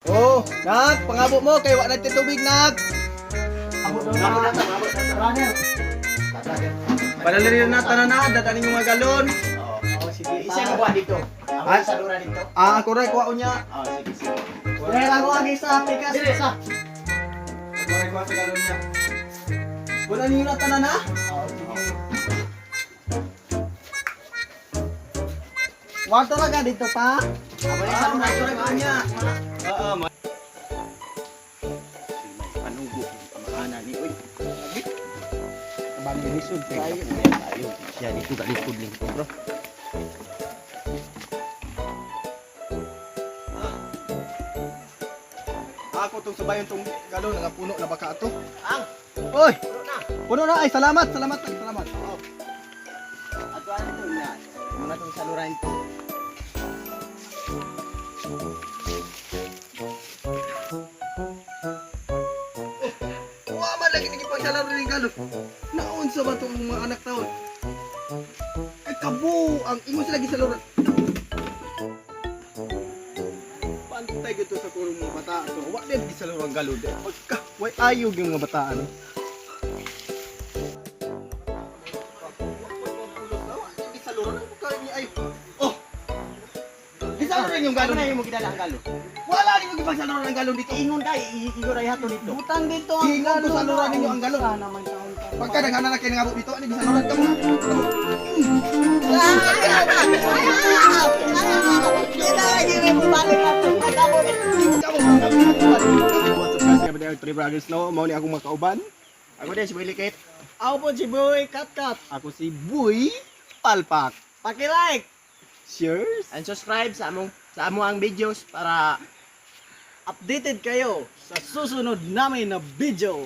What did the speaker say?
Oh, nak, pangabot mo kay wa natin tubig, nak. Abot na. Runner. Padali na tanan na, dadanin yung mga galon. Oo, sige. Isa mo ba dito? Ako sa lura dito. Ako rin, kuha ko niya. Sige. Dahil ako lagi sa apikas. Sige, isa. Ako rin, kuha sa galon niya. Wala niyo na tanan na? Oo, sige. Wato na ka dito pa? Ako rin sa lura dito. Kuha niya. Oo, panugo ang ana ni oy. Abang ginisod Tayo. Yan ito galikod lingkod bro. Ako tong subayon tong galon nga puno na baka ato. Ang, Oy, puno na. puno na ay salamat, salamat. Oo. Ato ano to na. Muna tong sa lura dito. Wa man lagi nigi pagsalaro ning galon. Naon sa ba tong mga anak taon? Ay kabo ang ingos lagi sa laro. Pantay gito sa kurong mga bata. So, wa din di sa laro ang galon. Pagka way ayog yung mga bataan. Oh! Di sa laro yung Ano galon. na yung mo gidala ang galo? Wala din yung ipagsalaro ng galon dito. Ingon dai, igor ay hato dito. Butang dito Ingon ko sa lura ninyo ang galon. Sana man taon ka. Pagka naghana na kayo ng abot dito, ano bisa laro ka mo? Three brothers no, mao ni akong makauban. Ako din si Boy Likit. Ako po si Boy Katkat. Ako si Boy Palpak. Paki-like Cheers. And subscribe sa among ang videos para updated kayo sa susunod namin na video.